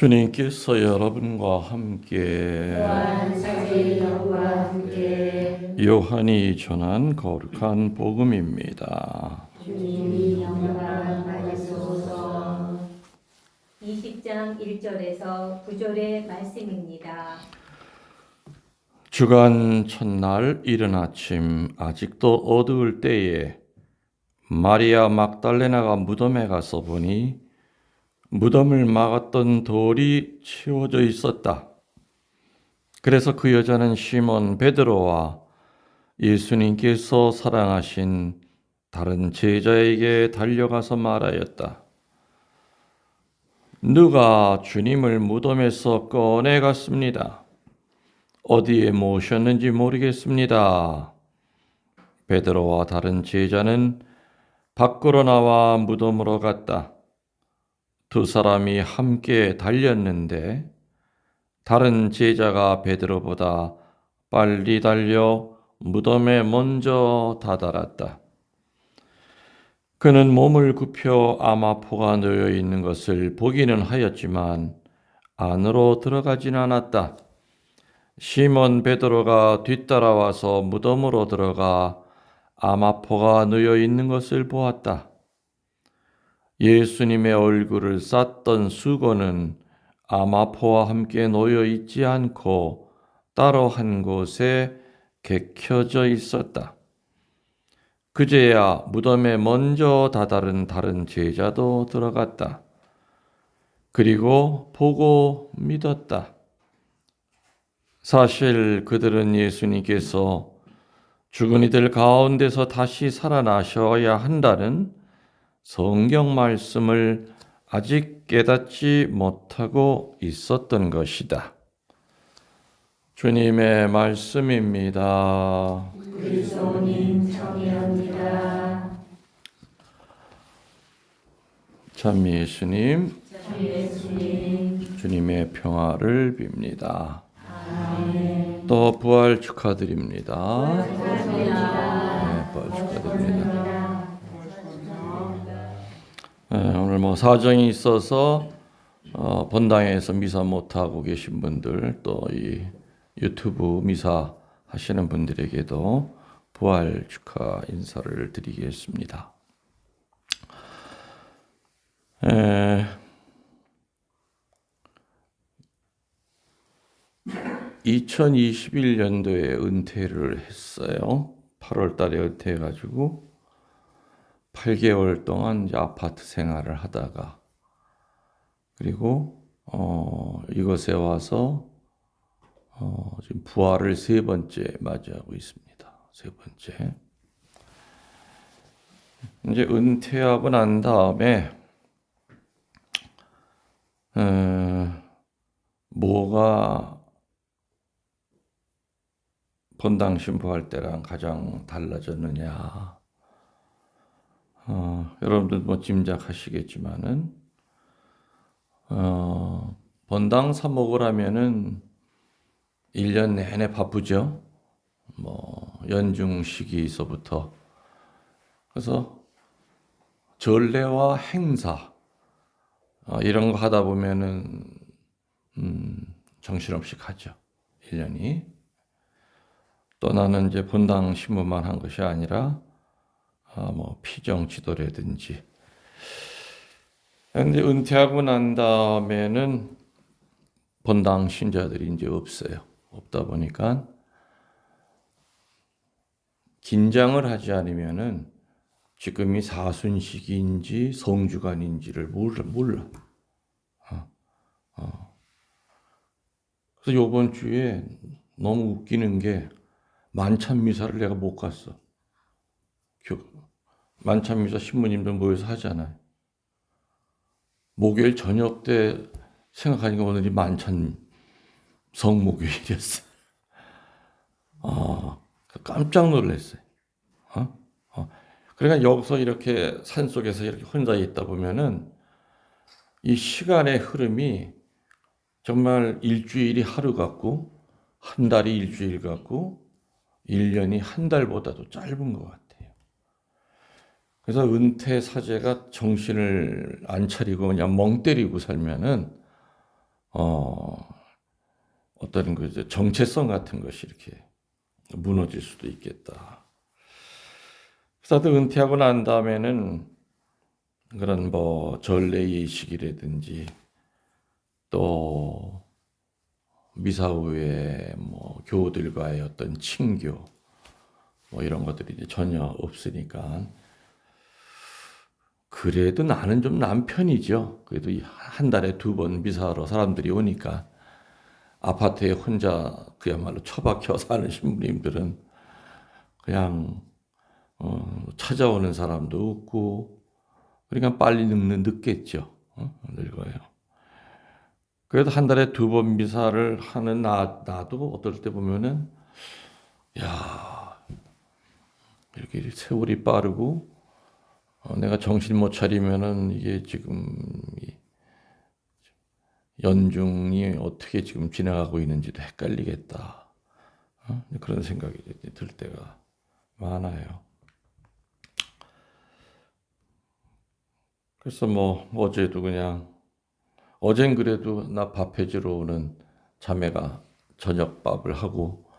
주님께서 여러분과 함께 요한이 전한 거룩한 복음입니다. 주님이 영광 받으소서. 20장 1절에서 9절의 말씀입니다. 주간 첫날 이른 아침 아직도 어두울 때에 마리아 막달레나가 무덤에 가서 보니 무덤을 막았던 돌이 치워져 있었다. 그래서 그 여자는 시몬 베드로와 예수님께서 사랑하신 다른 제자에게 달려가서 말하였다. 누가 주님을 무덤에서 꺼내갔습니다. 어디에 모셨는지 모르겠습니다. 베드로와 다른 제자는 밖으로 나와 무덤으로 갔다. 두 사람이 함께 달렸는데 다른 제자가 베드로보다 빨리 달려 무덤에 먼저 다다랐다. 그는 몸을 굽혀 아마포가 놓여 있는 것을 보기는 하였지만 안으로 들어가진 않았다. 시몬 베드로가 뒤따라와서 무덤으로 들어가 아마포가 놓여 있는 것을 보았다. 예수님의 얼굴을 쌌던 수건은 아마포와 함께 놓여 있지 않고 따로 한 곳에 개켜져 있었다. 그제야 무덤에 먼저 다다른 다른 제자도 들어갔다. 그리고 보고 믿었다. 사실 그들은 예수님께서 죽은 이들 가운데서 다시 살아나셔야 한다는 성경 말씀을 아직 깨닫지 못하고 있었던 것이다. 주님의 말씀입니다. 그리스도님 청이합니다. 참 예수님, 예수님. 주님의 평화를 빕니다. 아멘. 또 부활 축하드립니다. 감사합니다. 네, 부활 축하드립니다. 오늘 사정이 있어서 본당에서 미사 못하고 계신 분들, 또 이 유튜브 미사 하시는 분들에게도 부활 축하 인사를 드리겠습니다. 2021년도에 은퇴를 했어요. 8월 달에 은퇴해가지고 8개월 동안 이제 아파트 생활을 하다가, 그리고 이곳에 와서 지금 부활을 세 번째 맞이하고 있습니다. 세 번째. 이제 은퇴하고 난 다음에 뭐가 본당 신부할 때랑 가장 달라졌느냐? 여러분들 짐작하시겠지만은 본당 사목을 하면은 1년 내내 바쁘죠. 연중 시기서부터. 그래서 전례와 행사 이런 거 하다 보면은 정신없이 가죠. 1년이. 또 나는 이제 본당 신부만 한 것이 아니라 피정 지도라든지. 근데 은퇴하고 난 다음에는 본당 신자들이 이제 없어요. 없다 보니까 긴장을 하지 않으면은 지금이 사순식인지 성주간인지를 몰라. 그래서 이번 주에 너무 웃기는 게 만찬미사를 내가 못 갔어. 만찬미사 신부님들 모여서 하잖아요. 목요일 저녁 때 생각하니까 오늘이 만찬 성목요일이었어. 깜짝 놀랐어요. 그러니까 여기서 이렇게 산속에서 이렇게 혼자 있다 보면은 이 시간의 흐름이 정말 일주일이 하루 같고, 한 달이 일주일 같고, 1년이 한 달보다도 짧은 것 같아요. 그래서 은퇴 사제가 정신을 안 차리고 그냥 멍 때리고 살면은 어떤 그 이제 정체성 같은 것이 이렇게 무너질 수도 있겠다. 그래서 은퇴하고 난 다음에는 그런 뭐 전례 예식이라든지 또 미사 후에 뭐 교우들과의 어떤 친교 뭐 이런 것들이 이제 전혀 없으니까 그래도 나는 좀 남편이죠. 그래도 한 달에 2번 미사하러 사람들이 오니까 아파트에 혼자 그야말로 처박혀 사는 신부님들은 그냥 찾아오는 사람도 없고 그러니까 빨리 늙겠죠. 늙어요. 그래도 한 달에 2번 미사를 하는 나도 어떨 때 보면은 야 이렇게 세월이 빠르고 내가 정신 못 차리면은 이게 지금 연중이 어떻게 지금 지나가고 있는지도 헷갈리겠다. 그런 생각이 들 때가 많아요. 그래서 뭐 어제도 그냥 어젠 그래도 나 밥 해주러 오는 자매가 저녁밥을 하고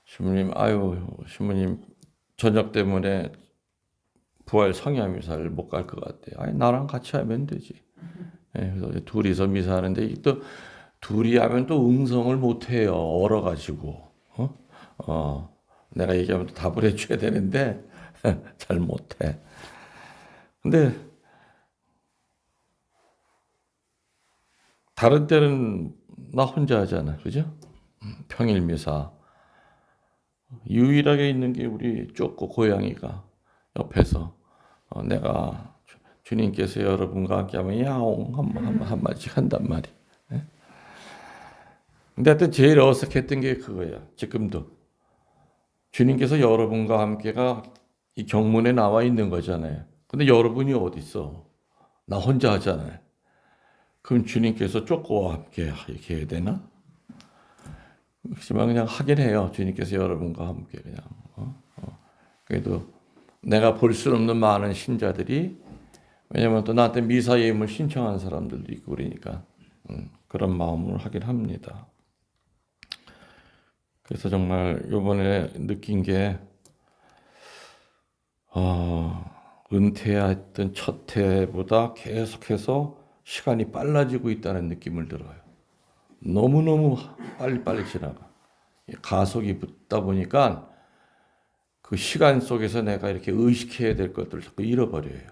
신부님 아유 신부님 저녁 때문에 부활 성야 미사를 못 갈 것 같아요. 아니 나랑 같이 하면 되지. 예, 그래서 둘이서 미사하는데 또 둘이 하면 또 응성을 못 해요. 얼어가지고 내가 얘기하면 또 답을 해줘야 되는데 잘 못해. 근데 다른 때는 나 혼자 하잖아, 그죠? 평일 미사 유일하게 있는 게 우리 쪼꼬 고양이가 옆에서 내가 주님께서 여러분과 함께하면 야옹 한마디씩 한단 말이야. 예? 근데 하여튼 제일 어색했던 게 그거야. 지금도 주님께서 여러분과 함께가 이 경문에 나와 있는 거잖아요. 근데 여러분이 어디 있어? 나 혼자 하잖아요. 그럼 주님께서 쪼꼬와 함께 이렇게 해야 되나? 그렇지만 그냥 하긴 해요. 주님께서 여러분과 함께 그냥. 그래도 내가 볼 수 없는 많은 신자들이 왜냐면 또 나한테 미사 예물 신청한 사람들도 있고 그러니까 그런 마음을 하긴 합니다. 그래서 정말 이번에 느낀 게 은퇴했던 첫 해보다 계속해서 시간이 빨라지고 있다는 느낌을 들어요. 너무너무 빨리빨리 지나가. 가속이 붙다 보니까 그 시간 속에서 내가 이렇게 의식해야 될 것들을 자꾸 잃어버려요.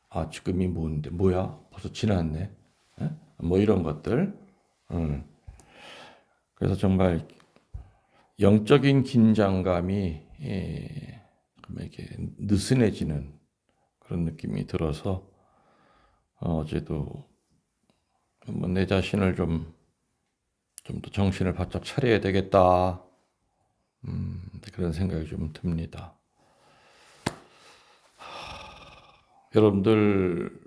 아, 지금이 뭔데? 뭐야? 벌써 지났네? 에? 뭐 이런 것들. 그래서 정말 영적인 긴장감이 이렇게 느슨해지는 그런 느낌이 들어서 어제도 한번 내 자신을 좀 더 정신을 바짝 차려야 되겠다. 그런 생각이 좀 듭니다. 여러분들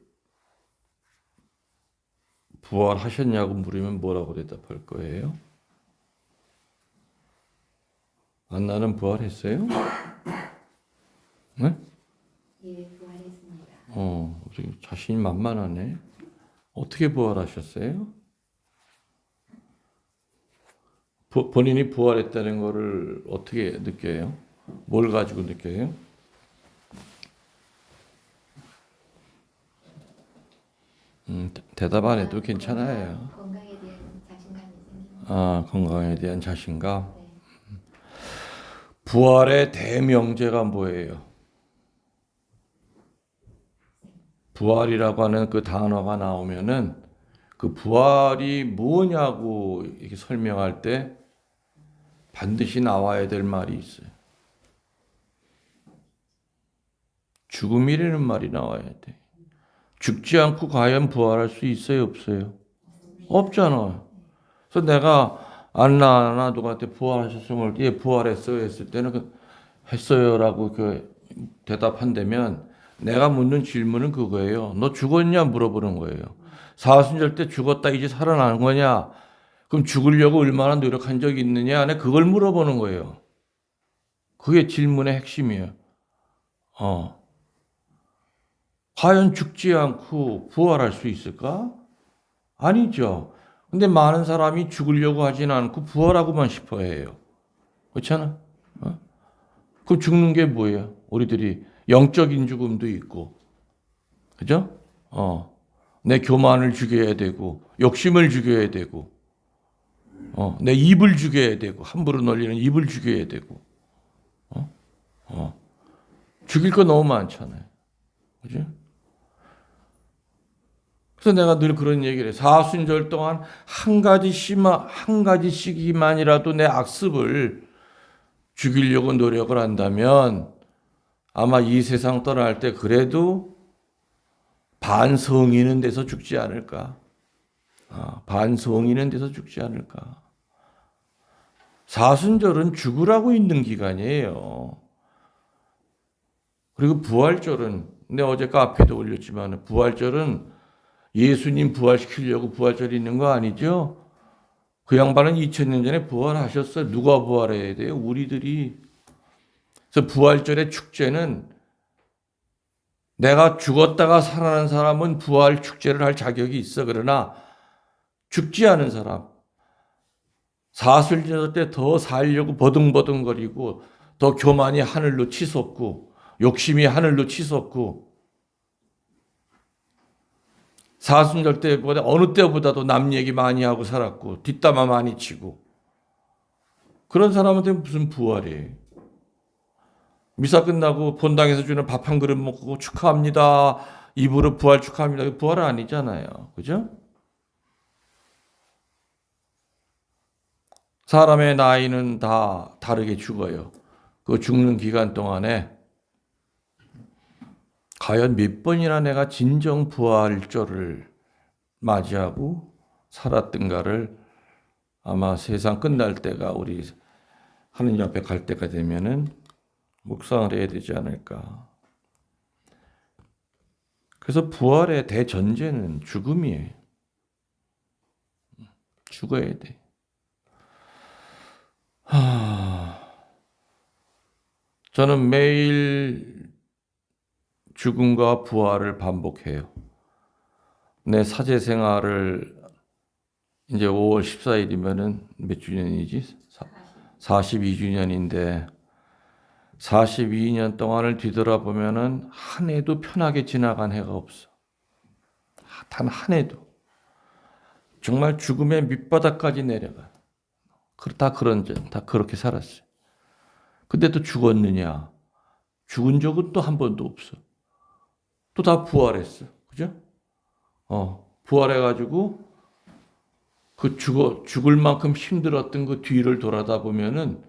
부활하셨냐고 물으면 뭐라고 대답할 거예요? 안나는 부활했어요? 네? 예, 부활했습니다. 우리 자신이 만만하네. 어떻게 부활하셨어요? 본인이 부활했다는 거를 어떻게 느껴요? 뭘 가지고 느껴요? 대답 안 해도 괜찮아요. 건강에 대한 자신감이 생깁니다. 건강에 대한 자신감. 네. 부활의 대명제가 뭐예요? 부활이라고 하는 그 단어가 나오면은 그 부활이 뭐냐고 이렇게 설명할 때 반드시 나와야 될 말이 있어요. 죽음이라는 말이 나와야 돼. 죽지 않고 과연 부활할 수 있어요, 없어요? 없잖아요. 그래서 내가 안나 누구한테 부활하셨으면 예 부활했어요 했을 때는 했어요라고 대답한다면 내가 묻는 질문은 그거예요. 너 죽었냐 물어보는 거예요. 사순절 때 죽었다 이제 살아나는 거냐? 그럼 죽으려고 얼마나 노력한 적이 있느냐? 내 그걸 물어보는 거예요. 그게 질문의 핵심이에요. 과연 죽지 않고 부활할 수 있을까? 아니죠. 근데 많은 사람이 죽으려고 하지는 않고 부활하고만 싶어 해요. 그렇잖아? 그럼 죽는 게 뭐예요? 우리들이 영적인 죽음도 있고, 그죠? 내 교만을 죽여야 되고, 욕심을 죽여야 되고, 내 입을 죽여야 되고, 함부로 놀리는 입을 죽여야 되고, 죽일 거 너무 많잖아요. 그죠? 그래서 내가 늘 그런 얘기를 해. 사순절 동안 한 가지씩만이라도 내 악습을 죽이려고 노력을 한다면 아마 이 세상 떠날 때 그래도 반성이는 데서 죽지 않을까. 반성이는 데서 죽지 않을까. 사순절은 죽으라고 있는 기간이에요. 그리고 부활절은, 내가 어제 카페도 올렸지만 부활절은 예수님 부활시키려고 부활절이 있는 거 아니죠? 그 양반은 2000년 전에 부활하셨어요. 누가 부활해야 돼요? 우리들이. 그래서 부활절의 축제는 내가 죽었다가 살아난 사람은 부활 축제를 할 자격이 있어. 그러나 죽지 않은 사람, 사순절 때 더 살려고 버둥버둥거리고 더 교만이 하늘로 치솟고 욕심이 하늘로 치솟고 사순절 때보다 어느 때보다도 남 얘기 많이 하고 살았고 뒷담화 많이 치고 그런 사람한테 무슨 부활이에요. 미사 끝나고 본당에서 주는 밥 한 그릇 먹고 축하합니다. 입으로 부활 축하합니다. 부활은 아니잖아요. 그죠? 사람의 나이는 다 다르게 죽어요. 그 죽는 기간 동안에 과연 몇 번이나 내가 진정 부활절을 맞이하고 살았던가를 아마 세상 끝날 때가 우리 하느님 앞에 갈 때가 되면은 묵상을 해야 되지 않을까. 그래서 부활의 대전제는 죽음이에요. 죽어야 돼. 저는 매일 죽음과 부활을 반복해요. 내 사제 생활을 이제 5월 14일이면은 몇 주년이지? 42주년인데 42년 동안을 뒤돌아보면은 한 해도 편하게 지나간 해가 없어. 단 한 해도. 정말 죽음의 밑바닥까지 내려가. 다 그렇게 살았어요. 근데 또 죽었느냐? 죽은 적은 또 한 번도 없어. 또 다 부활했어. 그죠? 부활해가지고 그 죽을 만큼 힘들었던 그 뒤를 돌아다 보면은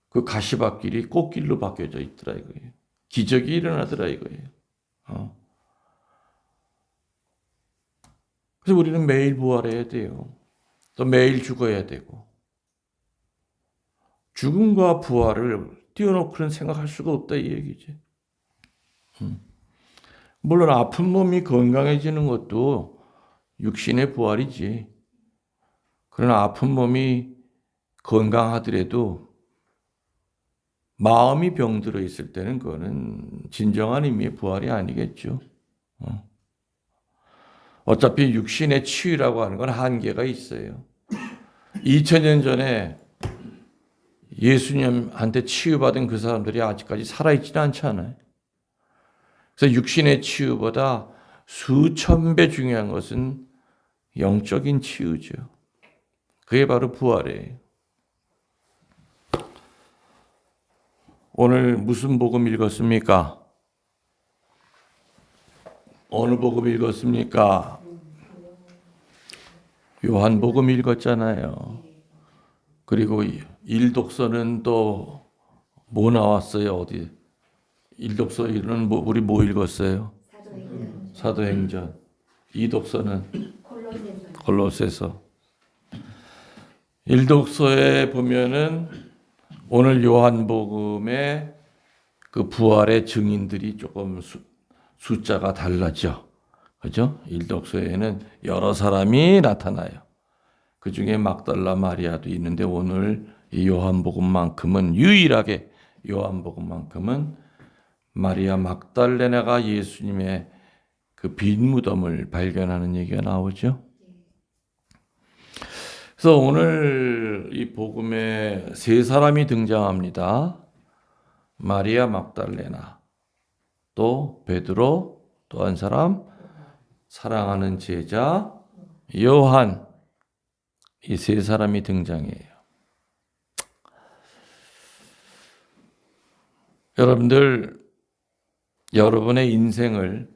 그 가시밭길이 꽃길로 바뀌어져 있더라 이거예요. 기적이 일어나더라 이거예요. 그래서 우리는 매일 부활해야 돼요. 또 매일 죽어야 되고. 죽음과 부활을 띄워놓고는 생각할 수가 없다 이 얘기지. 물론 아픈 몸이 건강해지는 것도 육신의 부활이지. 그러나 아픈 몸이 건강하더라도 마음이 병들어 있을 때는 그거는 진정한 의미의 부활이 아니겠죠. 어차피 육신의 치유라고 하는 건 한계가 있어요. 2000년 전에 예수님한테 치유받은 그 사람들이 아직까지 살아있지는 않잖아요. 그래서 육신의 치유보다 수천 배 중요한 것은 영적인 치유죠. 그게 바로 부활이에요. 오늘 무슨 복음 읽었습니까? 어느 복음 읽었습니까? 요한복음 읽었잖아요. 그리고 일독서는 또 뭐 나왔어요? 어디? 일독서는 우리 뭐 읽었어요? 사도행전. 이독서는 골로새서. 일독서에 보면은 오늘 요한복음의 그 부활의 증인들이 조금 숫자가 달라져. 그죠? 일독서에는 여러 사람이 나타나요. 그 중에 막달라 마리아도 있는데 오늘 이 요한복음만큼은 유일하게 요한복음만큼은 마리아 막달레나가 예수님의 그 빈 무덤을 발견하는 얘기가 나오죠. 그래서 오늘 이 복음에 세 사람이 등장합니다. 마리아 막달레나, 또 베드로, 또 한 사람 사랑하는 제자 요한, 이 세 사람이 등장해요. 여러분들, 여러분의 인생을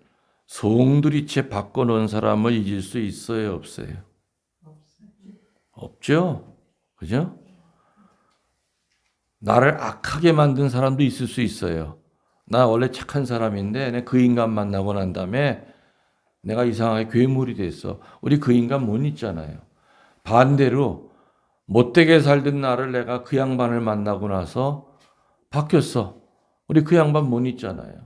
송두리째 바꿔놓은 사람을 잊을 수 있어요, 없어요? 없죠? 그죠? 나를 악하게 만든 사람도 있을 수 있어요. 나 원래 착한 사람인데 그 인간 만나고 난 다음에 내가 이상하게 괴물이 됐어. 우리 그 인간 못 잊잖아요. 반대로 못되게 살던 나를 내가 그 양반을 만나고 나서 바뀌었어. 우리 그 양반 못 잊잖아요.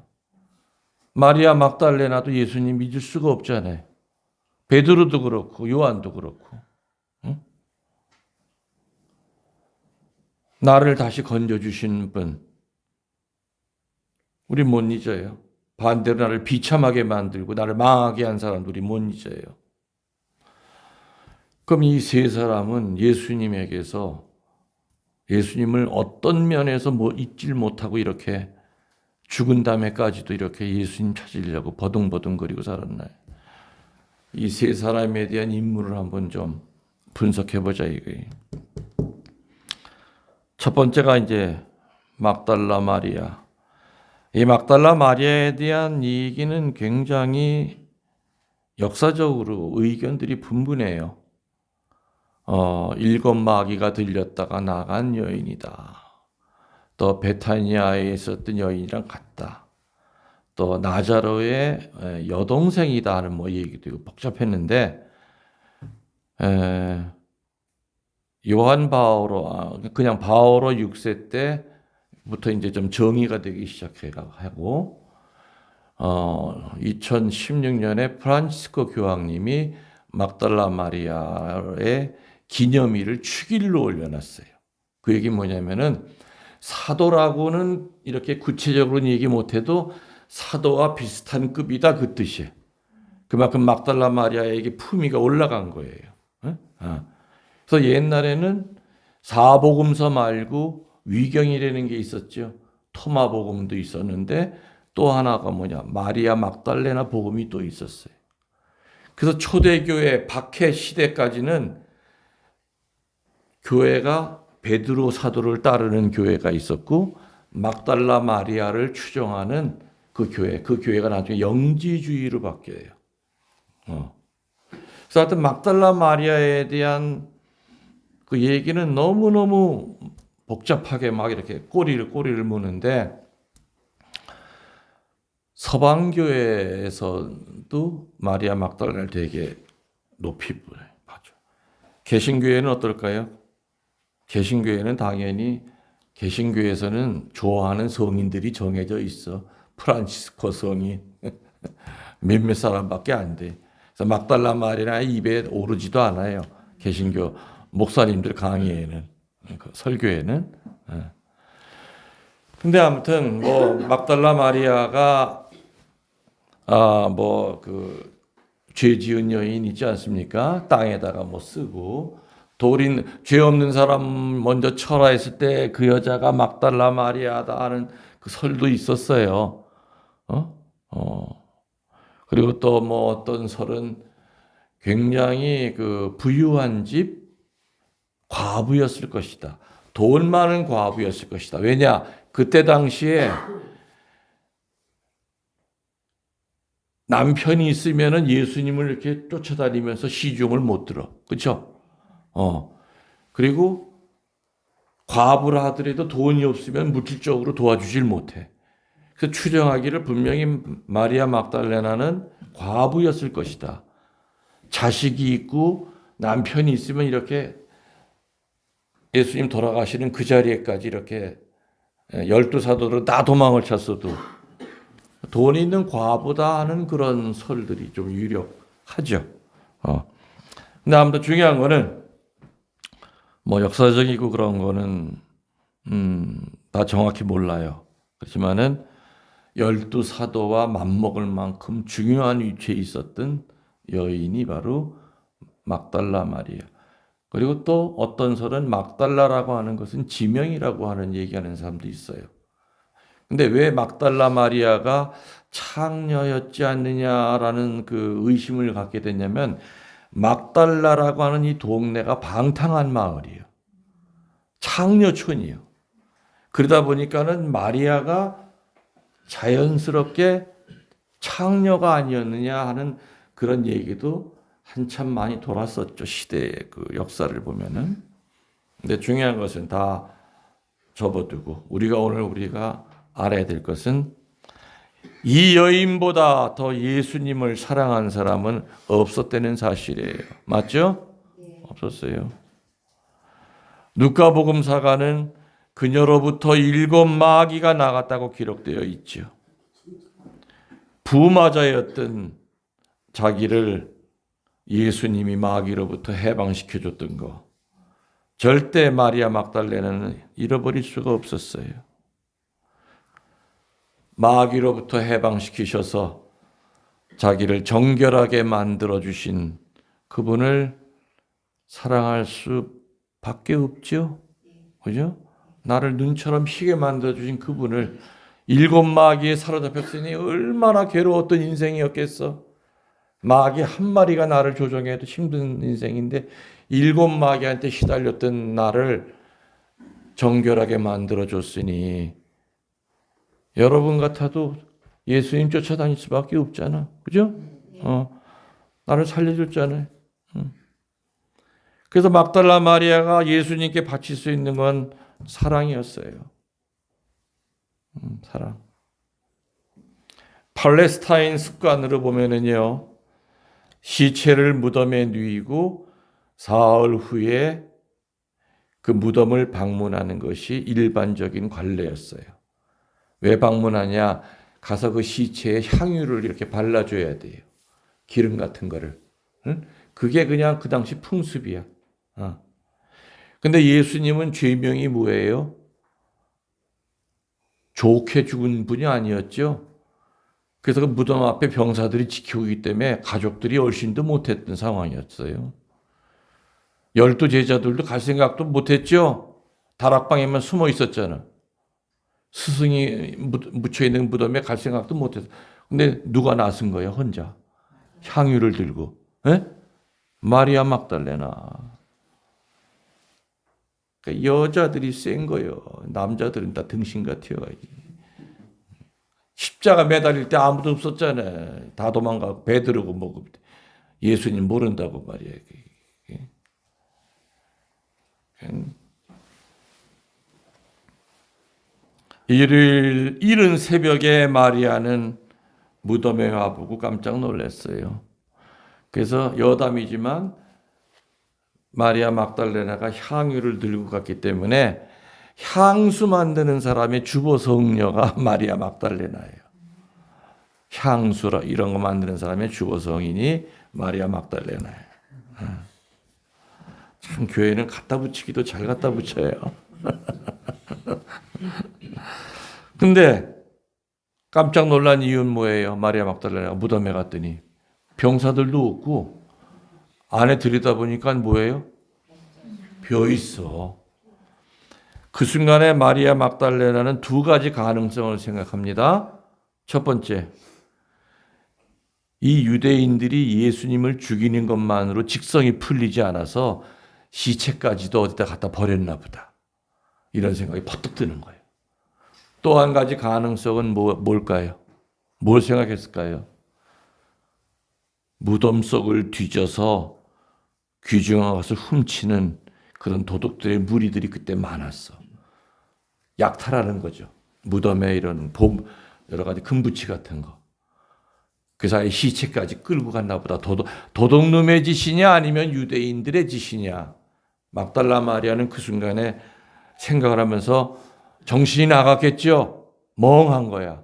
마리아 막달레나도 예수님 믿을 수가 없잖아요. 베드로도 그렇고 요한도 그렇고. 응? 나를 다시 건져주신 분, 우리 못 잊어요. 반대로 나를 비참하게 만들고 나를 망하게 한 사람도 우리 못 잊어요. 그럼 이 세 사람은 예수님에게서 예수님을 어떤 면에서 잊질 못하고 이렇게 죽은 다음에까지도 이렇게 예수님 찾으려고 버둥버둥거리고 살았나요? 이 세 사람에 대한 인물을 한번 좀 분석해보자 이거예요. 첫 번째가 이제 막달라 마리아. 이 막달라 마리아에 대한 얘기는 굉장히 역사적으로 의견들이 분분해요. 7 마귀가 들렸다가 나간 여인이다. 또 베타니아에 있었던 여인이랑 같다. 또 나자로의 여동생이다 하는 얘기도 있고 복잡했는데, 요한 바오로, 그냥 바오로 6세 때부터 이제 좀 정의가 되기 시작하고, 2016년에 프란치스코 교황님이 막달라 마리아의 기념일을 축일로 올려놨어요. 그 얘기 뭐냐면은 사도라고는 이렇게 구체적으로는 얘기 못해도 사도와 비슷한 급이다 그 뜻이에요. 그만큼 막달라 마리아에게 품위가 올라간 거예요. 그래서 옛날에는 사복음서 말고 위경이라는 게 있었죠. 토마복음도 있었는데 또 하나가 뭐냐, 마리아 막달레나 복음이 또 있었어요. 그래서 초대교회 박해 시대까지는 교회가 베드로 사도를 따르는 교회가 있었고 막달라 마리아를 추종하는 그 교회가 나중에 영지주의로 바뀌어요. 그래서 하여튼 막달라 마리아에 대한 그 얘기는 너무너무 복잡하게 막 이렇게 꼬리를 무는데, 서방교회에서도 마리아 막달라를 되게 높이 봐줘. 개신교회는 어떨까요? 개신교회는 당연히 개신교회에서는 좋아하는 성인들이 정해져 있어. 프란치스코 성인 몇몇 사람밖에 안 돼. 그래서 막달라 마리아 입에 오르지도 않아요. 개신교 목사님들 강의에는, 설교에는. 근데 아무튼 막달라 마리아가 죄 지은 여인 있지 않습니까? 땅에다가 쓰고 죄 없는 사람 먼저 쳐라 했을 때 그 여자가 막달라 마리아다 하는 그 설도 있었어요. 그리고 또 어떤 설은 굉장히 그 부유한 집 과부였을 것이다. 돈 많은 과부였을 것이다. 왜냐? 그때 당시에 남편이 있으면은 예수님을 이렇게 쫓아다니면서 시중을 못 들어. 그렇죠? 그리고 과부라 하더라도 돈이 없으면 물질적으로 도와주질 못해. 그래서 추정하기를 분명히 마리아 막달레나는 과부였을 것이다. 자식이 있고 남편이 있으면 이렇게 예수님 돌아가시는 그 자리에까지 이렇게 12사도로 다 도망을 쳤어도 돈이 있는 과부다 하는 그런 설들이 좀 유력하죠. 근데 아무튼 중요한 거는 역사적이고 그런 거는 다 정확히 몰라요. 그렇지만은 12사도와 맞먹을 만큼 중요한 위치에 있었던 여인이 바로 막달라 마리아. 그리고 또 어떤 설은 막달라라고 하는 것은 지명이라고 하는 얘기하는 사람도 있어요. 근데 왜 막달라 마리아가 창녀였지 않느냐라는 그 의심을 갖게 됐냐면 막달라라고 하는 이 동네가 방탕한 마을이에요. 창녀촌이에요. 그러다 보니까는 마리아가 자연스럽게 창녀가 아니었느냐 하는 그런 얘기도 한참 많이 돌았었죠. 시대의 그 역사를 보면은. 근데 중요한 것은 다 접어두고 우리가 알아야 될 것은 이 여인보다 더 예수님을 사랑한 사람은 없었다는 사실이에요. 맞죠? 없었어요. 누가복음사가는 그녀로부터 7 마귀가 나갔다고 기록되어 있죠. 부마자였던 자기를 예수님이 마귀로부터 해방시켜 줬던 거 절대 마리아 막달레나는 잃어버릴 수가 없었어요. 마귀로부터 해방시키셔서 자기를 정결하게 만들어 주신 그분을 사랑할 수밖에 없죠. 그죠? 나를 눈처럼 희게 만들어 주신 그분을 7 마귀에 사로잡혔으니 얼마나 괴로웠던 인생이었겠어. 마귀 한 마리가 나를 조종해도 힘든 인생인데 7 마귀한테 시달렸던 나를 정결하게 만들어 줬으니 여러분 같아도 예수님 쫓아다닐 수밖에 없잖아. 그죠? 나를 살려줬잖아요. 그래서 막달라 마리아가 예수님께 바칠 수 있는 건 사랑이었어요. 사랑. 팔레스타인 습관으로 보면은요, 시체를 무덤에 누이고 사흘 후에 그 무덤을 방문하는 것이 일반적인 관례였어요. 왜 방문하냐? 가서 그 시체에 향유를 이렇게 발라줘야 돼요. 기름 같은 거를. 그게 그냥 그 당시 풍습이야. 근데 예수님은 죄명이 뭐예요? 좋게 죽은 분이 아니었죠. 그래서 그 무덤 앞에 병사들이 지켜오기 때문에 가족들이 얼씬도 못했던 상황이었어요. 12 제자들도 갈 생각도 못했죠. 다락방에만 숨어 있었잖아. 스승이 묻혀있는 무덤에 갈 생각도 못했어. 근데 누가 나선 거예요? 혼자. 향유를 들고. 에? 마리아 막달레나. 그러니까 여자들이 센 거예요. 남자들은 다 등신가 튀어가야지. 십자가 매달릴 때 아무도 없었잖아요. 다 도망가고 베드로고 뭐고. 예수님 모른다고 말이에요. 일요일 이른 새벽에 마리아는 무덤에 와보고 깜짝 놀랐어요. 그래서 여담이지만 마리아 막달레나가 향유를 들고 갔기 때문에 향수 만드는 사람의 주보 성녀가 마리아 막달레나예요. 향수라 이런 거 만드는 사람의 주보 성인이 마리아 막달레나예요. 참 교회는 갖다 붙이기도 잘 갖다 붙여요. 근데 깜짝 놀란 이유는 뭐예요? 마리아 막달레나가 무덤에 갔더니 병사들도 없고 안에 들여다보니까 뭐예요? 벼 있어. 그 순간에 마리아 막달레나는 2 가지 가능성을 생각합니다. 첫 번째, 이 유대인들이 예수님을 죽이는 것만으로 직성이 풀리지 않아서 시체까지도 어디다 갖다 버렸나 보다. 이런 생각이 퍼뜩 드는 거예요. 또 한 가지 가능성은 뭘까요? 뭘 생각했을까요? 무덤 속을 뒤져서 귀중한 것을 훔치는 그런 도둑들의 무리들이 그때 많았어. 약탈하는 거죠. 무덤에 이런 여러 가지 금붙이 같은 거. 그 사이 시체까지 끌고 갔나 보다. 도둑놈의 짓이냐 아니면 유대인들의 짓이냐. 막달라 마리아는 그 순간에 생각을 하면서 정신이 나갔겠죠. 멍한 거야.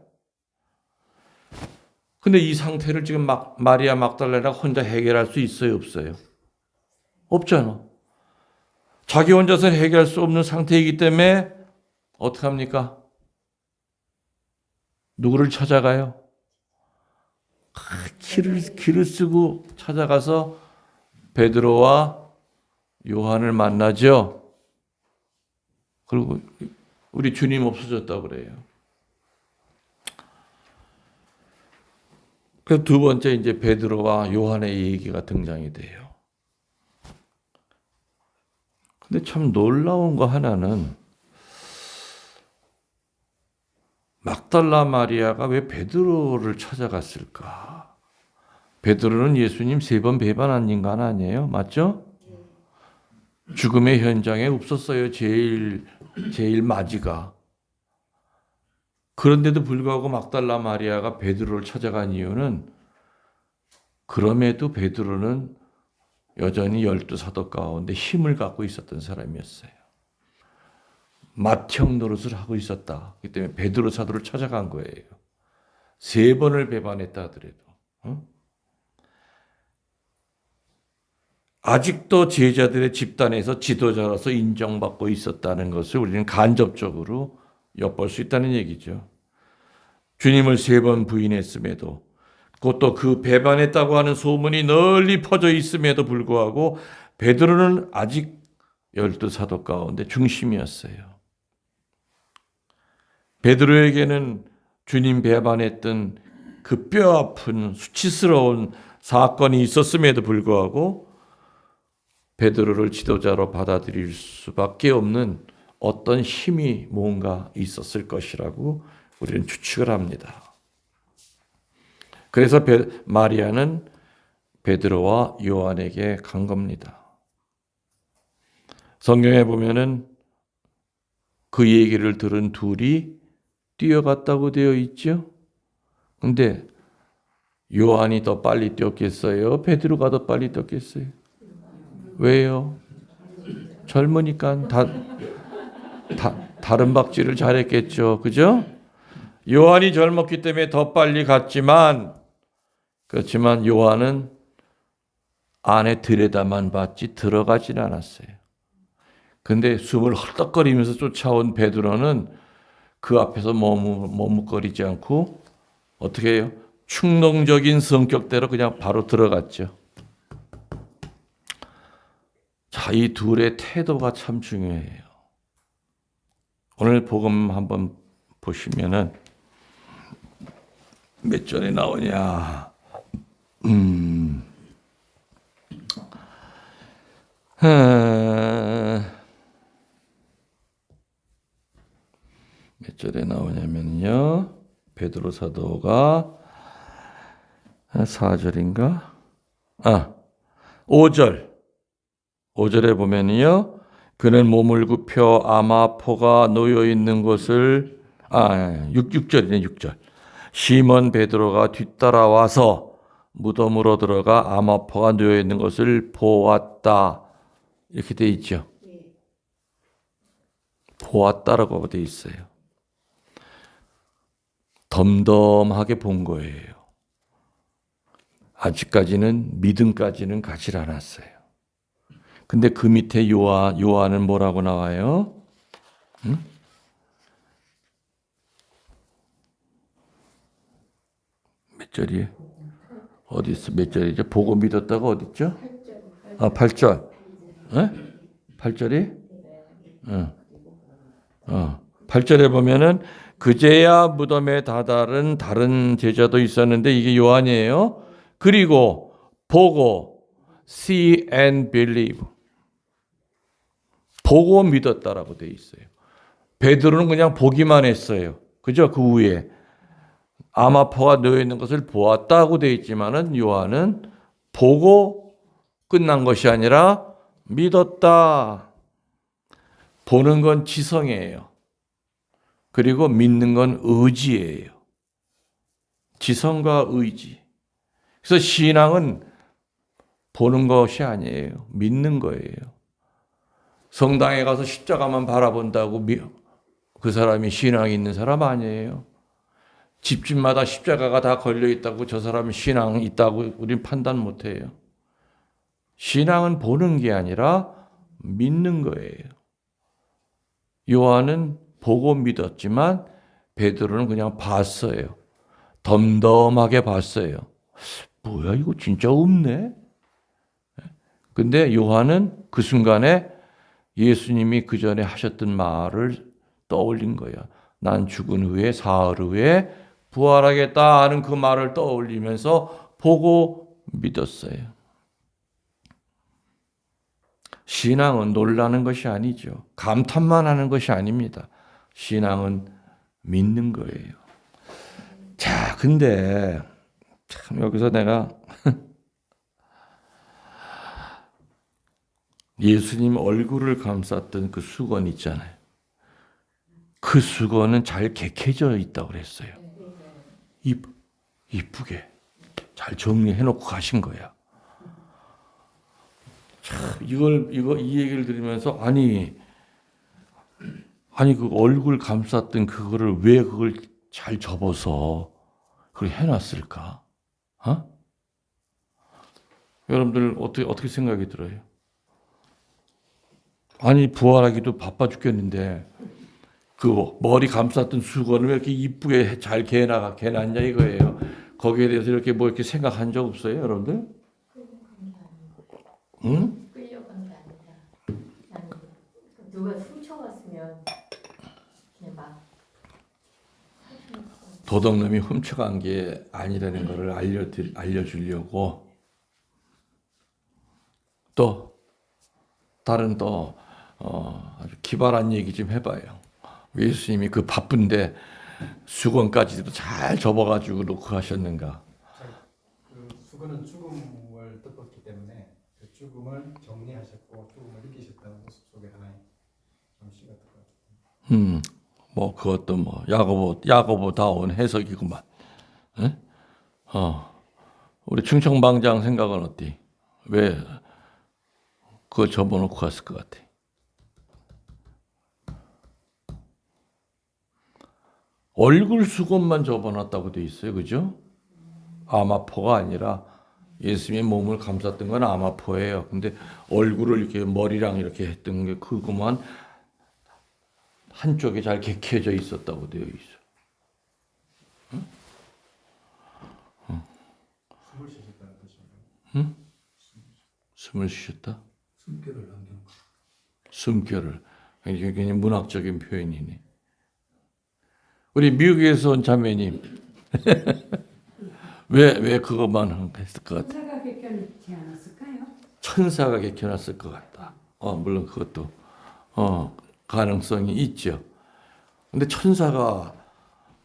근데 이 상태를 지금 마리아 막달레나가 혼자 해결할 수 있어요, 없어요? 없잖아. 자기 혼자서는 해결할 수 없는 상태이기 때문에 어떻게 합니까? 누구를 찾아가요? 길을 쓰고 찾아가서 베드로와 요한을 만나죠. 그리고 우리 주님 없어졌다 그래요. 그 두 번째 이제 베드로와 요한의 얘기가 등장이 돼요. 근데 참 놀라운 거 하나는 막달라 마리아가 왜 베드로를 찾아갔을까? 베드로는 예수님 3번 배반한 인간 아니에요? 맞죠? 죽음의 현장에 없었어요. 제일 맞이가. 그런데도 불구하고 막달라 마리아가 베드로를 찾아간 이유는 그럼에도 베드로는 여전히 12사도 가운데 힘을 갖고 있었던 사람이었어요. 맏형 노릇을 하고 있었다. 그렇기 때문에 베드로 사도를 찾아간 거예요. 3번을 배반했다 하더라도. 아직도 제자들의 집단에서 지도자로서 인정받고 있었다는 것을 우리는 간접적으로 엿볼 수 있다는 얘기죠. 주님을 3번 부인했음에도 그것도 그 배반했다고 하는 소문이 널리 퍼져 있음에도 불구하고 베드로는 아직 12사도 가운데 중심이었어요. 베드로에게는 주님 배반했던 그 뼈아픈 수치스러운 사건이 있었음에도 불구하고 베드로를 지도자로 받아들일 수밖에 없는 어떤 힘이 뭔가 있었을 것이라고 우리는 추측을 합니다. 그래서 마리아는 베드로와 요한에게 간 겁니다. 성경에 보면은 그 얘기를 들은 둘이 뛰어갔다고 되어 있죠. 근데 요한이 더 빨리 뛰었겠어요? 베드로가 더 빨리 뛰었겠어요? 왜요? 젊으니까 다른 박질을 잘했겠죠. 그죠? 요한이 젊었기 때문에 더 빨리 갔지만 그렇지만 요한은 안에 들여다만 봤지 들어가진 않았어요. 근데 숨을 헐떡거리면서 쫓아온 베드로는 그 앞에서 머뭇거리지 않고 어떻게 해요? 충동적인 성격대로 그냥 바로 들어갔죠. 자, 이 둘의 태도가 참 중요해요. 오늘 복음 한번 보시면은 몇 절에 나오냐? 몇 절에 나오냐면요. 베드로 사도가 4절인가? 5절. 5절에 보면요. 그는 몸을 굽혀 아마포가 놓여 있는 것을 6절이네 6절. 시몬 베드로가 뒤따라와서 무덤으로 들어가 아마포가 놓여 있는 것을 보았다. 이렇게 돼 있죠. 보았다라고 돼 있어요. 덤덤하게 본 거예요. 아직까지는 믿음까지는 가지 않았어요. 근데 그 밑에 요한은 뭐라고 나와요? 응? 몇 절이에요? 어디 있어? 몇 절이죠? 보고 믿었다가 어디 있죠? 8절. 8절이? 8절에 보면은 그제야 무덤에 다다른 다른 제자도 있었는데 이게 요한이에요. 그리고 보고 see and believe. 보고 믿었다라고 돼 있어요. 베드로는 그냥 보기만 했어요. 그죠? 그 후에 아마포가 놓여 있는 것을 보았다고 돼 있지만은 요한은 보고 끝난 것이 아니라 믿었다. 보는 건 지성이에요. 그리고 믿는 건 의지예요. 지성과 의지. 그래서 신앙은 보는 것이 아니에요. 믿는 거예요. 성당에 가서 십자가만 바라본다고 그 사람이 신앙이 있는 사람 아니에요. 집집마다 십자가가 다 걸려 있다고 저 사람이 신앙이 있다고 우리는 판단 못해요. 신앙은 보는 게 아니라 믿는 거예요. 요한은 보고 믿었지만 베드로는 그냥 봤어요. 덤덤하게 봤어요. 뭐야 이거 진짜 없네? 근데 요한은 그 순간에 예수님이 그 전에 하셨던 말을 떠올린 거야. 난 죽은 후에 사흘 후에 부활하겠다 하는 그 말을 떠올리면서 보고 믿었어요. 신앙은 놀라는 것이 아니죠. 감탄만 하는 것이 아닙니다. 신앙은 믿는 거예요. 자, 근데 참 여기서 내가 예수님 얼굴을 감쌌던 그 수건 있잖아요. 그 수건은 잘 개켜져 있다고 그랬어요. 이쁘게 잘 정리해 놓고 가신 거야. 참 이 얘기를 들으면서 아니 그 얼굴 감쌌던 그거를 왜 그걸 잘 접어서 그걸 해놨을까? 여러분들 어떻게 생각이 들어요? 아니 부활하기도 바빠 죽겠는데 그 머리 감쌌던 수건을 왜 이렇게 이쁘게 잘 개놨냐 이거예요. 거기에 대해서 이렇게 뭐 이렇게 생각한 적 없어요, 여러분들? 응? 끌려간 게 아니라 나는 누가 훔쳐갔으면 그냥 막 도둑놈이 훔쳐간 게 아니라는 것을 알려주려고 또 다른 아주 기발한 얘기 좀 해봐요. 예수님이 그 바쁜데 수건까지도 잘 접어가지고 놓고 가셨는가? 그 수건은 죽음을 덮었기 때문에 그 죽음을 정리하셨고 죽음을 이기셨다는 모습 속에 하나의 암시가 들어가요. 뭐 그것도 뭐 야고보다운 해석이구만. 응? 우리 충청방장 생각은 어때? 왜 그거 접어놓고 갔을 것 같아? 얼굴 수건만 접어놨다고 돼 있어요, 그죠? 아마포가 아니라 예수님의 몸을 감쌌던 건 아마포예요. 근데 얼굴을 이렇게 머리랑 이렇게 했던 게 그것만 한쪽에 잘 개켜져 있었다고 되어 있어. 숨을 쉬셨다는 뜻인가요? 응? 숨을 쉬셨다? 숨결을 남겨놓고. 숨결을. 이게 굉장히 문학적인 표현이네. 우리 미국에서 온 자매님. 왜 그것만 했을 것 같아? 천사가 개켜놓지 않았을까요? 천사가 개켜놨을 것 같다. 물론 그것도 가능성이 있죠. 근데 천사가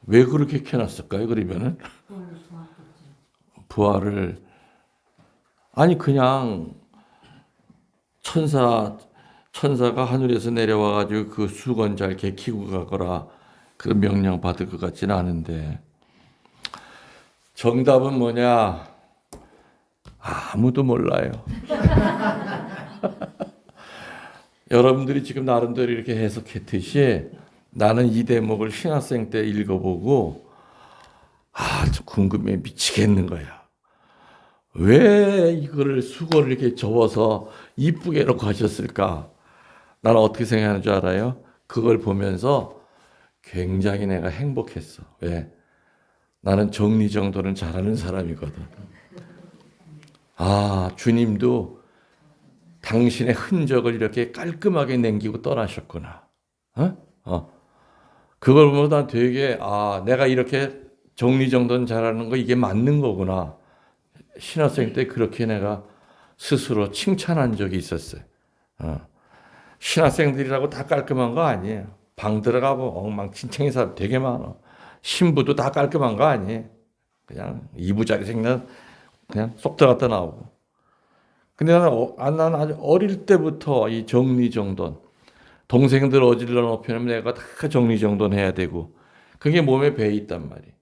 왜 그렇게 켜놨을까요? 그러면은 부활을 도왔겠죠. 부활을 아니 그냥 천사가 하늘에서 내려와 가지고 그 수건 잘 개키고 가거라 그 명령 받을 것 같지는 않은데 정답은 뭐냐? 아무도 몰라요. 여러분들이 지금 나름대로 이렇게 해석했듯이 나는 이 대목을 신학생 때 읽어보고 좀 궁금해 미치겠는 거야. 왜 이거를 수건을 이렇게 접어서 이쁘게 놓고 하셨을까? 나는 어떻게 생각하는 줄 알아요? 그걸 보면서 굉장히 내가 행복했어. 왜? 나는 정리정돈을 잘하는 사람이거든. 주님도 당신의 흔적을 이렇게 깔끔하게 남기고 떠나셨구나. 그걸 보면 난 되게 내가 이렇게 정리정돈 잘하는 거 이게 맞는 거구나. 신학생 때 그렇게 내가 스스로 칭찬한 적이 있었어요. 신학생들이라고 다 깔끔한 거 아니에요. 방 들어가고 엉망진창인 사람 되게 많아. 신부도 다 깔끔한 거 아니에요. 그냥 이부자리 생긴 그냥 쏙 들어갔다 나오고. 근데 나는 아주 어릴 때부터 이 정리정돈, 동생들 어질러 놓으면 내가 다 정리정돈 해야 되고, 그게 몸에 배에 있단 말이에요.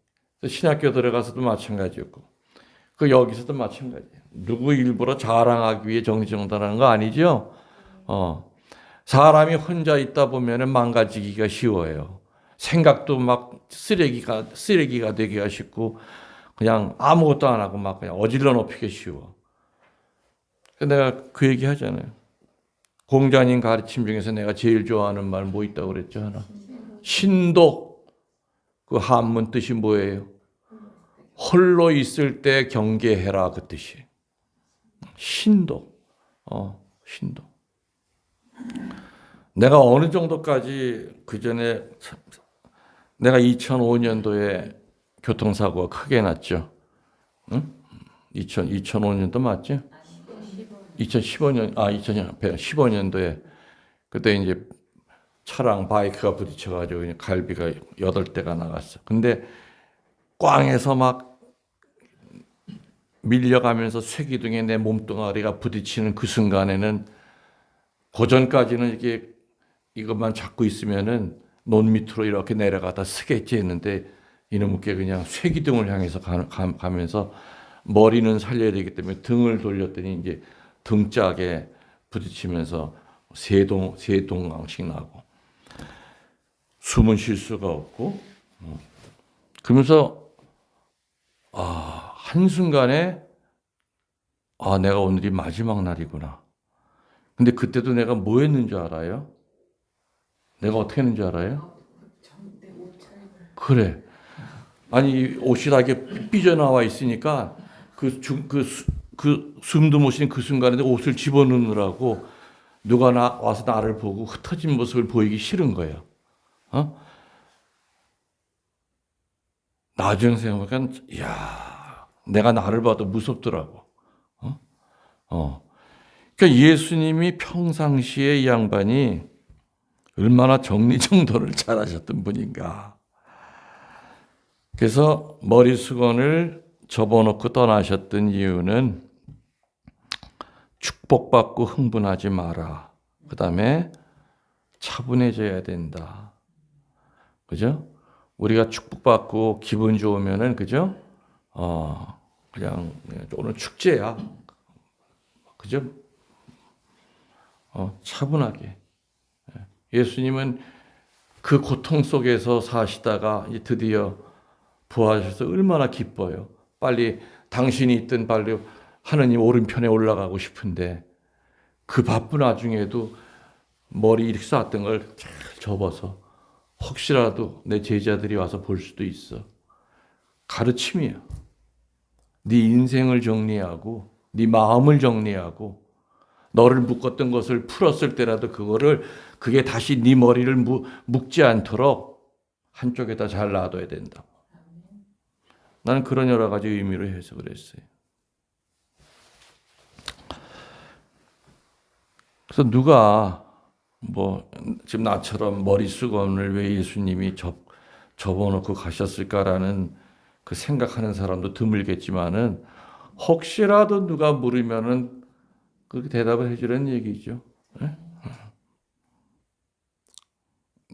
신학교 들어가서도 마찬가지였고, 여기서도 마찬가지예요. 누구 일부러 자랑하기 위해 정리정돈하는 거 아니죠? 사람이 혼자 있다 보면 망가지기가 쉬워요. 생각도 막 쓰레기가 되기가 쉽고, 그냥 아무것도 안 하고 막 그냥 어질러 놓기가 쉬워. 내가 그 얘기 하잖아요. 공자님 가르침 중에서 내가 제일 좋아하는 말 뭐 있다고 그랬죠, 하나? 신독. 그 한문 뜻이 뭐예요? 홀로 있을 때 경계해라 그 뜻이. 신독. 신동. 내가 어느 정도까지 그 전에 내가 2005년도에 교통사고가 크게 났죠. 응? 2005년도 맞지? 2015년, 2015년도에 그때 이제 차랑 바이크가 부딪혀가지고 그냥 갈비가 8대가 나갔어. 근데 꽝에서 막 밀려가면서 쇠기둥에 내 몸뚱아리가 부딪히는 그 순간에는 고전까지는 이게 이것만 잡고 있으면은 논 밑으로 이렇게 내려가다 쓰겠지 했는데 이놈께 그냥 쇠기둥을 향해서 가면서 머리는 살려야 되기 때문에 등을 돌렸더니 이제 등짝에 부딪히면서 세 동강씩 나고 숨은 쉴 수가 없고 그러면서 한순간에 내가 오늘이 마지막 날이구나. 근데 그때도 내가 뭐 했는 줄 알아요? 내가 어떻게 했는 줄 알아요? 그래. 아니 옷이 다 이렇게 삐져나와 있으니까 숨도 못 쉬는 그 순간에 옷을 집어넣느라고 누가 와서 나를 보고 흩어진 모습을 보이기 싫은 거예요. 나중에 생각해보니까 이야 내가 나를 봐도 무섭더라고. 그러니까 예수님이 평상시에 이 양반이 얼마나 정리정돈을 잘하셨던 분인가. 그래서 머리 수건을 접어놓고 떠나셨던 이유는 축복받고 흥분하지 마라. 그 다음에 차분해져야 된다. 그죠? 우리가 축복받고 기분 좋으면은, 그죠? 그냥 오늘 축제야. 그죠? 차분하게. 예수님은 그 고통 속에서 사시다가 드디어 부활하셔서 얼마나 기뻐요. 빨리 당신이 있든 빨리 하느님 오른편에 올라가고 싶은데 그 바쁜 와중에도 머리 이렇게 쌓았던 걸 잘 접어서 혹시라도 내 제자들이 와서 볼 수도 있어. 가르침이야. 네 인생을 정리하고 네 마음을 정리하고 너를 묶었던 것을 풀었을 때라도 그게 다시 네 머리를 묶지 않도록 한쪽에다 잘 놔둬야 된다. 나는 그런 여러 가지 의미로 해석을 했어요. 그래서 누가 지금 나처럼 머리수건을 왜 예수님이 접어놓고 가셨을까라는 그 생각하는 사람도 드물겠지만은 혹시라도 누가 물으면은 그렇게 대답을 해주라는 얘기죠.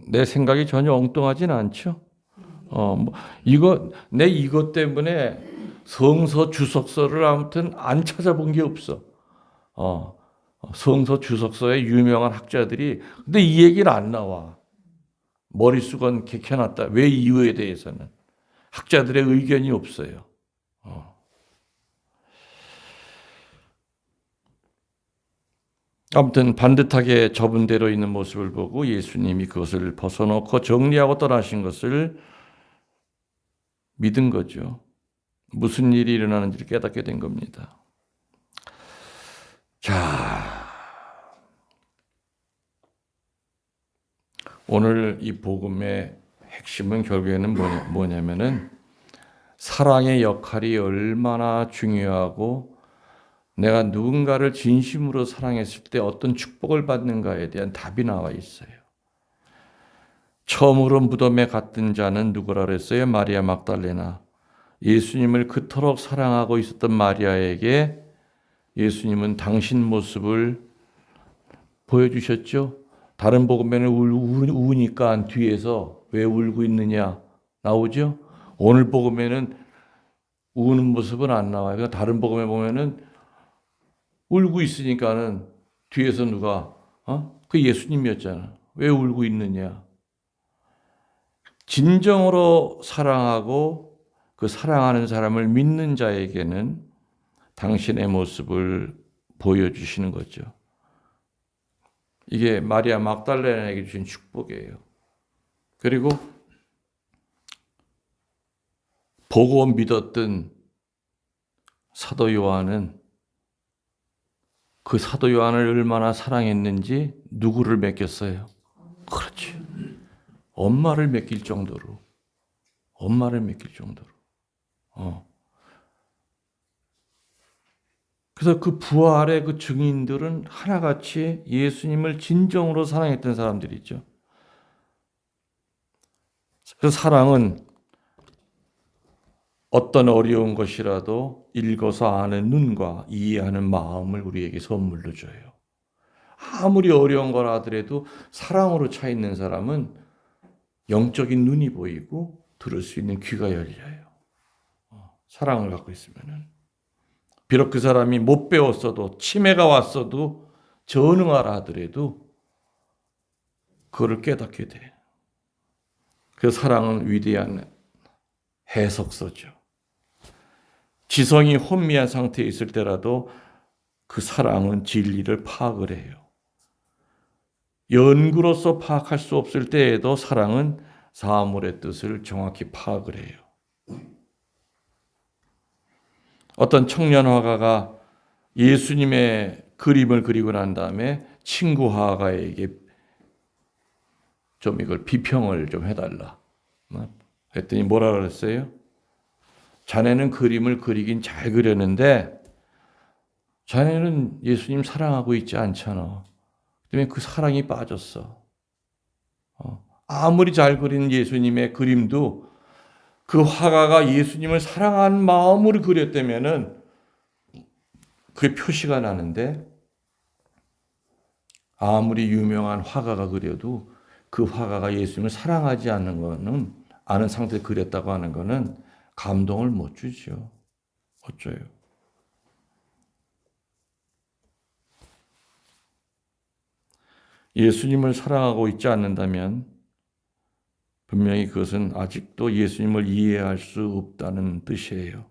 내 생각이 전혀 엉뚱하진 않죠. 이것 때문에 성서 주석서를 아무튼 안 찾아본 게 없어. 성서 주석서의 유명한 학자들이 근데 이 얘기는 안 나와. 머릿수건 개켜놨다. 왜 이유에 대해서는 학자들의 의견이 없어요. 아무튼 반듯하게 접은 대로 있는 모습을 보고 예수님이 그것을 벗어놓고 정리하고 떠나신 것을 믿은 거죠. 무슨 일이 일어나는지를 깨닫게 된 겁니다. 자, 오늘 이 복음의 핵심은 결국에는 뭐냐면은 사랑의 역할이 얼마나 중요하고 내가 누군가를 진심으로 사랑했을 때 어떤 축복을 받는가에 대한 답이 나와 있어요. 처음으로 무덤에 갔던 자는 누구라 그랬어요? 마리아 막달레나. 예수님을 그토록 사랑하고 있었던 마리아에게 예수님은 당신 모습을 보여주셨죠. 다른 복음에는 우니까 뒤에서 왜 울고 있느냐 나오죠. 오늘 복음에는 우는 모습은 안 나와요. 다른 복음에 보면은 울고 있으니까는 뒤에서 누가 그 예수님이었잖아. 왜 울고 있느냐. 진정으로 사랑하고 그 사랑하는 사람을 믿는 자에게는 당신의 모습을 보여주시는 거죠. 이게 마리아 막달레나에게 주신 축복이에요. 그리고 보고 믿었던 사도 요한은 그 사도 요한을 얼마나 사랑했는지 누구를 맡겼어요? 그렇지. 엄마를 맡길 정도로. 엄마를 맡길 정도로. 그래서 그 부활의 그 증인들은 하나같이 예수님을 진정으로 사랑했던 사람들이죠. 그 사랑은 어떤 어려운 것이라도 읽어서 아는 눈과 이해하는 마음을 우리에게 선물로 줘요. 아무리 어려운 거라 하더라도 사랑으로 차 있는 사람은 영적인 눈이 보이고 들을 수 있는 귀가 열려요. 사랑을 갖고 있으면은. 비록 그 사람이 못 배웠어도 치매가 왔어도 전응하라 하더라도 그거를 깨닫게 돼. 그 사랑은 위대한 해석서죠. 지성이 혼미한 상태에 있을 때라도 그 사랑은 진리를 파악을 해요. 연구로서 파악할 수 없을 때에도 사랑은 사물의 뜻을 정확히 파악을 해요. 어떤 청년 화가가 예수님의 그림을 그리고 난 다음에 친구 화가에게 좀 이걸 비평을 좀 해달라. 했더니 뭐라 그랬어요? 자네는 그림을 그리긴 잘 그렸는데 자네는 예수님 사랑하고 있지 않잖아. 때문에 그 사랑이 빠졌어. 아무리 잘 그린 예수님의 그림도 그 화가가 예수님을 사랑한 마음으로 그렸다면은 그게 표시가 나는데 아무리 유명한 화가가 그려도 그 화가가 예수님을 사랑하지 않는 거는 아는 상태에 그렸다고 하는 거는 감동을 못 주죠. 어쩌요? 예수님을 사랑하고 있지 않는다면 분명히 그것은 아직도 예수님을 이해할 수 없다는 뜻이에요.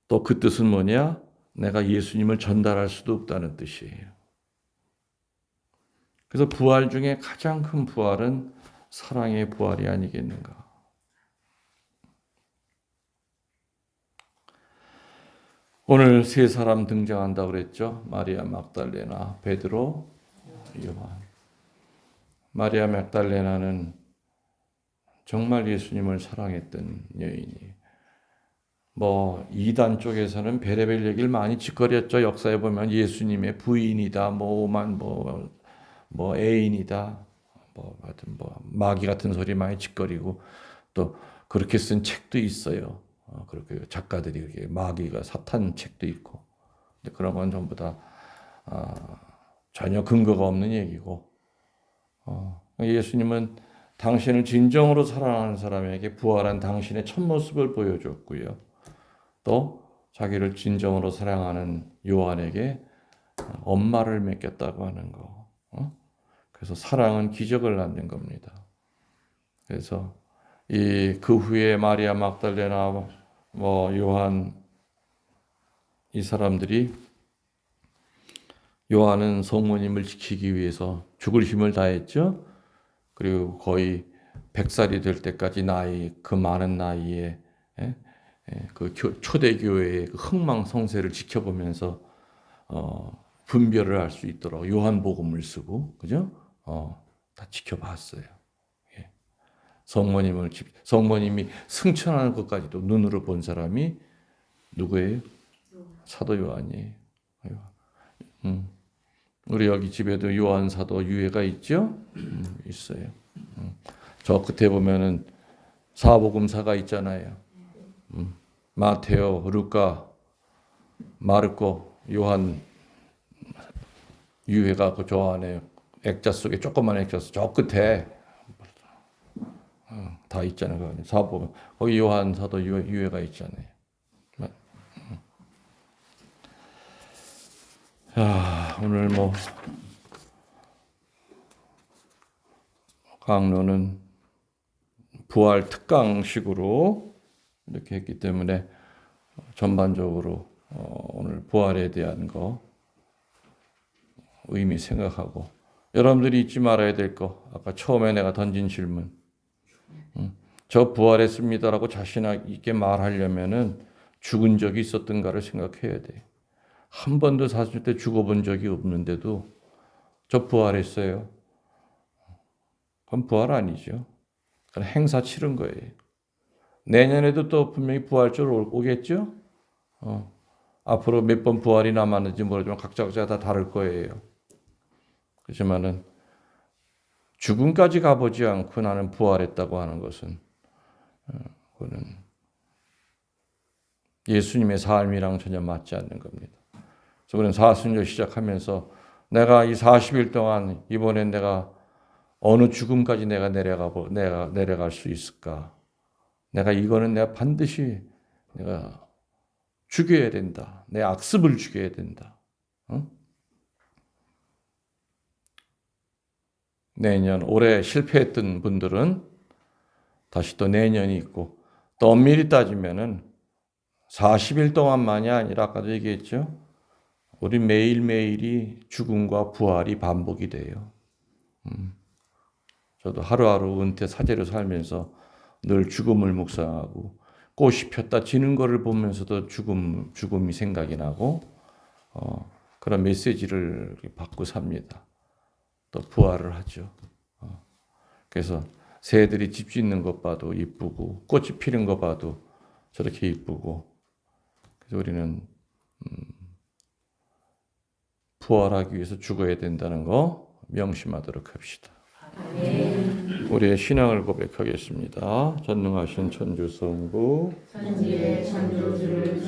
또 그 뜻은 뭐냐? 내가 예수님을 전달할 수도 없다는 뜻이에요. 그래서 부활 중에 가장 큰 부활은 사랑의 부활이 아니겠는가. 오늘 세 사람 등장한다고 그랬죠. 마리아 막달레나, 베드로, 요한. 마리아 막달레나는 정말 예수님을 사랑했던 여인이. 이단 쪽에서는 베레벨 얘기를 많이 짓거렸죠. 역사에 보면 예수님의 부인이다, 애인이다, 하여튼 마귀 같은 소리 많이 짓거리고 또 그렇게 쓴 책도 있어요. 그렇게 작가들이 그렇게 마귀가 사탄 책도 있고. 근데 그런 건 전부 다 전혀 근거가 없는 얘기고. 예수님은 당신을 진정으로 사랑하는 사람에게 부활한 당신의 첫 모습을 보여줬고요. 또 자기를 진정으로 사랑하는 요한에게 엄마를 맡겼다고 하는 거. 그래서 사랑은 기적을 낳는 겁니다. 그래서 그 후에 마리아 막달레나 요한 이 사람들이 요한은 성모님을 지키기 위해서 죽을 힘을 다했죠. 그리고 거의 100살이 될 때까지 그 많은 나이에 그 초대교회의 그 흥망성쇠를 지켜보면서 분별을 할 수 있도록 요한복음을 쓰고, 그죠? 다 지켜봤어요. 예. 성모님이 승천하는 것까지도 눈으로 본 사람이 누구예요? 사도 요한이에요. 우리 여기 집에도 요한 사도 유해가 있죠? 있어요. 저 끝에 보면은 사복음사가 있잖아요. 마테오, 루카, 마르코, 요한 유해가 그 저 안에 액자 속에 조그만 액자 속 저 끝에 다 있잖아요. 사복음 거기 요한 사도 유해가 있잖아요. 오늘 강론은 부활 특강식으로 이렇게 했기 때문에 전반적으로 오늘 부활에 대한 거 의미 생각하고 여러분들이 잊지 말아야 될 거 아까 처음에 내가 던진 질문 저 부활했습니다라고 자신 있게 말하려면은 죽은 적이 있었던가를 생각해야 돼. 한 번도 사실 때 죽어본 적이 없는데도 저 부활했어요. 그건 부활 아니죠. 그건 행사 치른 거예요. 내년에도 또 분명히 부활절 오겠죠? 앞으로 몇 번 부활이 남았는지 모르지만 각자 다 다를 거예요. 그렇지만은 죽음까지 가보지 않고 나는 부활했다고 하는 것은 그거는 예수님의 삶이랑 전혀 맞지 않는 겁니다. 그래서 우리는 사순절 시작하면서 내가 이 40일 동안 이번엔 내가 어느 죽음까지 내가 내려갈 수 있을까? 내가 반드시 내가 죽여야 된다. 내 악습을 죽여야 된다. 올해 실패했던 분들은 다시 또 내년이 있고, 또 엄밀히 따지면은 40일 동안만이 아니라 아까도 얘기했죠. 우리 매일매일이 죽음과 부활이 반복이 돼요. 저도 하루하루 은퇴 사제로 살면서 늘 죽음을 묵상하고 꽃이 폈다 지는 거를 보면서도 죽음이 생각이 나고 그런 메시지를 받고 삽니다. 또 부활을 하죠. 그래서 새들이 집 짓는 것 봐도 이쁘고 꽃이 피는 것 봐도 저렇게 이쁘고, 그래서 우리는 부활하기 위해서 죽어야 된다는 거 명심하도록 합시다. 우리의 신앙을 고백하겠습니다. 전능하신 천주 성부 천지의 창조주를